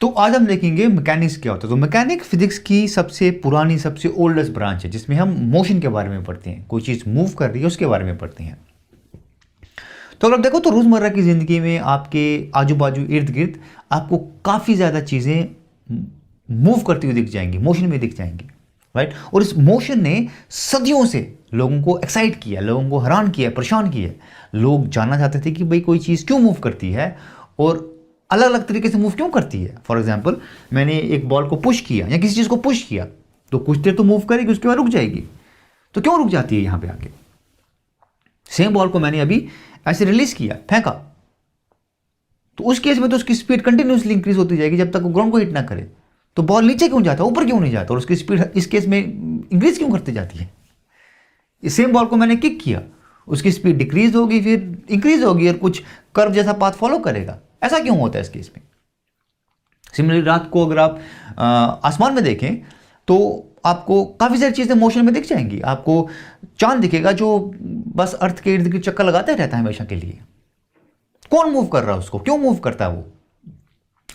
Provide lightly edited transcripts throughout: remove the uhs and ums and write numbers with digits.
तो आज हम देखेंगे मैकेनिक्स क्या होता है। तो मैकेनिक फिजिक्स की सबसे पुरानी, सबसे ओल्डेस्ट ब्रांच है, जिसमें हम मोशन के बारे में पढ़ते हैं, कोई चीज़ मूव कर रही है उसके बारे में पढ़ते हैं। तो अगर आप देखो तो रोज़मर्रा की ज़िंदगी में आपके आजू बाजू इर्द गिर्द आपको काफ़ी ज़्यादा चीज़ें मूव करती हुई दिख जाएंगी, मोशन में दिख जाएंगी, राइट। और इस मोशन ने सदियों से लोगों को एक्साइट किया, लोगों को हैरान किया, परेशान किया। लोग जानना चाहते थे कि भाई कोई चीज़ क्यों मूव करती है और अलग अलग तरीके से मूव क्यों करती है। फॉर एग्जाम्पल, मैंने एक बॉल को पुश किया या किसी चीज़ को पुश किया तो कुछ देर तो मूव करेगी, उसके बाद रुक जाएगी। तो क्यों रुक जाती है यहाँ पे आके? सेम बॉल को मैंने अभी ऐसे रिलीज किया, फेंका, तो उस केस में तो उसकी स्पीड कंटिन्यूसली इंक्रीज होती जाएगी जब तक वो ग्राउंड को हिट ना करे। तो बॉल नीचे क्यों जाता है, ऊपर क्यों नहीं जाता, और उसकी स्पीड इस केस में इंक्रीज क्यों करती जाती है? इस सेम बॉल को मैंने किक किया, उसकी स्पीड डिक्रीज होगी, फिर इंक्रीज होगी और कुछ कर्व जैसा पाथ फॉलो करेगा। ऐसा क्यों होता है इस केस में? सिमिलरली रात को अगर आप आसमान में देखें तो आपको काफ़ी सारी चीज़ें मोशन में दिख जाएंगी। आपको चांद दिखेगा जो बस अर्थ के इर्द गिर्द चक्कर लगाता रहता है हमेशा के लिए। कौन मूव कर रहा है उसको, क्यों मूव करता है वो,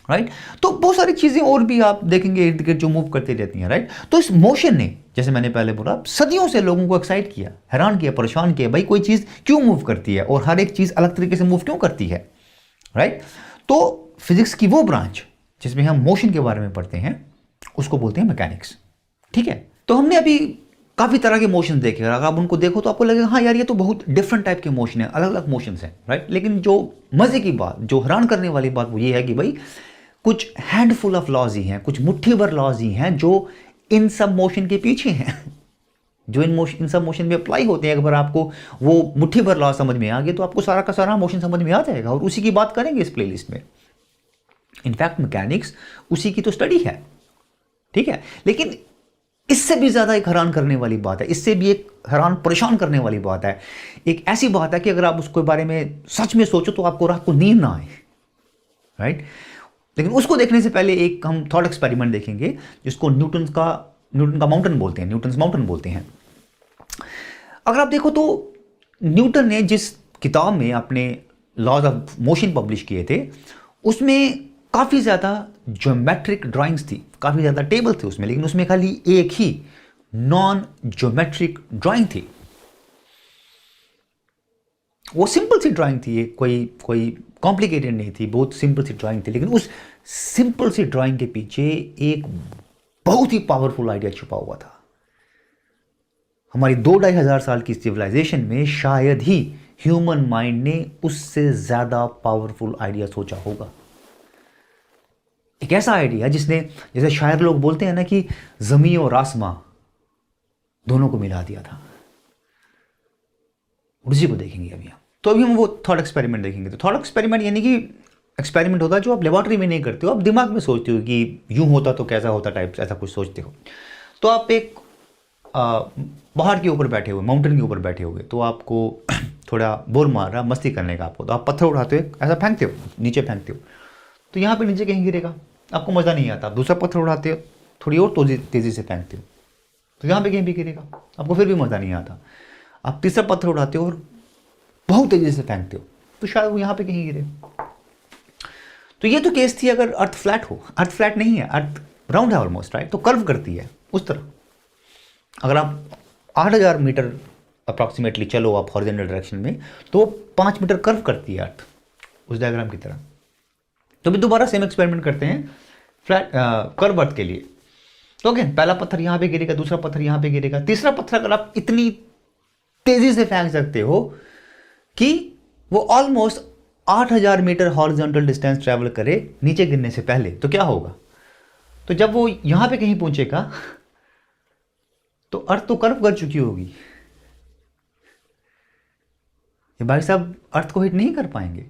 राइट। तो बहुत सारी चीज़ें और भी आप देखेंगे इर्द गिर्द जो मूव करती रहती हैं, राइट। तो इस मोशन ने, जैसे मैंने पहले बोला, सदियों से लोगों को एक्साइट किया, हैरान किया, परेशान किया, भाई कोई चीज़ क्यों मूव करती है और हर एक चीज़ अलग तरीके से मूव क्यों करती है, राइट। तो फिजिक्स की वो ब्रांच जिसमें हम मोशन के बारे में पढ़ते हैं उसको बोलते हैं मैकेनिक्स, ठीक है। तो हमने अभी काफ़ी तरह के मोशन देखे, अगर आप उनको देखो तो आपको लगेगा हाँ यार ये तो बहुत डिफरेंट टाइप के मोशन है, अलग अलग मोशंस हैं, राइट। लेकिन जो मज़े की बात, जो हैरान करने वाली बात वो ये है कि भाई कुछ हैंडफुल ऑफ लॉज ही हैं, कुछ मुट्ठी भर लॉज ही हैं जो इन सब मोशन के पीछे हैं, जो इन सब मोशन में अप्लाई होते हैं। अगर आपको वो मुट्ठी भर लॉज समझ में आ गए तो आपको सारा का सारा मोशन समझ में आ जाएगा, और उसी की बात करेंगे इस प्लेलिस्ट में। इनफैक्ट मैकेनिक्स उसी की तो स्टडी है, ठीक है। लेकिन इससे भी ज्यादा एक हैरान करने वाली बात है, इससे भी एक हैरान परेशान करने वाली बात है। एक ऐसी बात है कि अगर आप उसके बारे में सच में सोचो तो आपको रात को नींद ना आए, राइट। लेकिन उसको देखने से पहले एक हम थॉट एक्सपेरिमेंट देखेंगे जिसको न्यूटन का माउंटेन बोलते हैं, न्यूटन्स माउंटेन बोलते हैं। अगर आप देखो तो न्यूटन ने जिस किताब में अपने लॉज ऑफ मोशन पब्लिश किए थे उसमें काफ़ी ज़्यादा ज्योमेट्रिक ड्राइंग्स थी, काफ़ी ज़्यादा टेबल थे उसमें, लेकिन उसमें खाली एक ही नॉन ज्योमेट्रिक ड्राइंग थी। वो सिंपल सी ड्राइंग थी, कोई कॉम्प्लिकेटेड नहीं थी, बहुत सिंपल सी ड्राइंग थी। लेकिन उस सिंपल सी ड्राइंग के पीछे एक बहुत ही पावरफुल आइडिया छुपा हुआ था। हमारी 2-2.5 साल की सिविलाइजेशन में शायद ही ह्यूमन माइंड ने उससे ज़्यादा पावरफुल आइडिया सोचा होगा। एक ऐसा आइडिया जिसने, जैसे शायर लोग बोलते हैं ना कि ज़मीन और आसमां दोनों को मिला दिया था। उसी को देखेंगे अभी हम। तो अभी हम वो थॉट एक्सपेरिमेंट देखेंगे। तो थॉट एक्सपेरिमेंट यानी कि एक्सपेरिमेंट होता है जो आप लेबॉर्ट्री में नहीं करते हो, आप दिमाग में सोचते हो कि यूं होता तो कैसा होता, टाइप ऐसा कुछ सोचते हो। तो आप एक पहाड़ के ऊपर बैठे हुए, माउंटेन के ऊपर बैठे हुए, तो आपको थोड़ा बोर मार रहा, मस्ती करने का आपको, तो आप पत्थर उठाते हो, ऐसा फेंकते हो, नीचे फेंकते हो, तो यहाँ पे नीचे कहीं गिरेगा, आपको मज़ा नहीं आता। आप दूसरा पत्थर उठाते हो, थोड़ी और तेज़ी से फेंकते हो, तो यहाँ पे कहीं भी गिरेगा, आपको फिर भी मज़ा नहीं आता। आप तीसरा पत्थर उठाते हो और बहुत तेज़ी से फेंकते हो, तो शायद वो यहाँ पे कहीं गिरे। तो ये तो केस थी अगर अर्थ फ्लैट हो। अर्थ फ्लैट नहीं है, अर्थ राउंड है ऑलमोस्ट, राइट। तो कर्व करती है उस तरह। अगर आप 8,000 मीटर अप्रॉक्सीमेटली चलो आप हॉरिजॉन्टल डायरेक्शन में, तो 5 मीटर कर्व करती है अर्थ, उस डायग्राम की तरह। तो भी दोबारा सेम एक्सपेरिमेंट करते हैं फ्लैट कर्व अर्थ के लिए। तो अगेन पहला पत्थर यहाँ पे गिरेगा, दूसरा पत्थर यहाँ पे गिरेगा, तीसरा पत्थर अगर आप इतनी तेजी से फेंक सकते हो कि वो almost 8,000 metre horizontal distance travel करे नीचे गिरने से पहले, तो क्या होगा? तो जब वो यहां पे कहीं पहुंचेगा तो अर्थ तो कर्व कर चुकी होगी। ये भाई साहब अर्थ को हिट नहीं कर पाएंगे।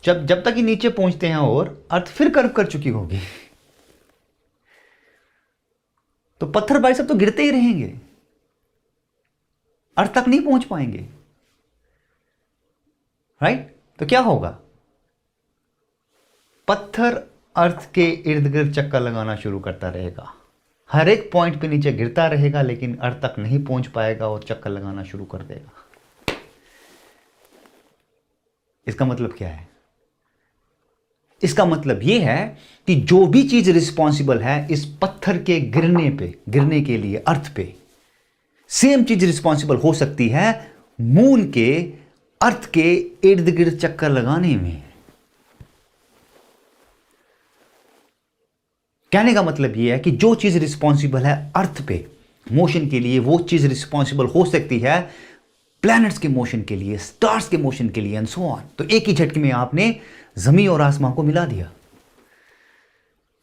जब तक ही नीचे पहुंचते हैं और अर्थ फिर कर्व कर चुकी होगी, तो पत्थर भाई साहब तो गिरते ही रहेंगे, अर्थ तक नहीं पहुंच पाएंगे, राइट। तो क्या होगा? पत्थर अर्थ के इर्द गिर्द चक्कर लगाना शुरू करता रहेगा, हर एक पॉइंट पे नीचे गिरता रहेगा, लेकिन अर्थ तक नहीं पहुंच पाएगा और चक्कर लगाना शुरू कर देगा। इसका मतलब क्या है? इसका मतलब यह है कि जो भी चीज रिस्पॉन्सिबल है इस पत्थर के गिरने के लिए अर्थ पे, सेम चीज रिस्पॉन्सिबल हो सकती है मून के अर्थ के इर्द गिर्द चक्कर लगाने में। कहने का मतलब यह है कि जो चीज रिस्पॉन्सिबल है अर्थ पे मोशन के लिए, वो चीज रिस्पॉन्सिबल हो सकती है प्लैनेट्स के मोशन के लिए, स्टार्स के मोशन के लिए, एंड सो ऑन। तो एक ही झटके में आपने जमीन और आसमान को मिला दिया।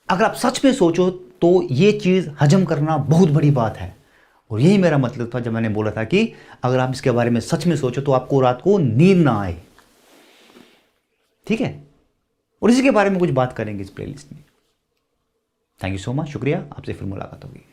अगर आप सच में सोचो तो यह चीज हजम करना बहुत बड़ी बात है। और यही मेरा मतलब था जब मैंने बोला था कि अगर आप इसके बारे में सच में सोचो तो आपको रात को नींद ना आए। ठीक है, और इसी के बारे में कुछ बात करेंगे इस प्लेलिस्ट में। थैंक यू सो मच, शुक्रिया। आपसे फिर मुलाकात होगी।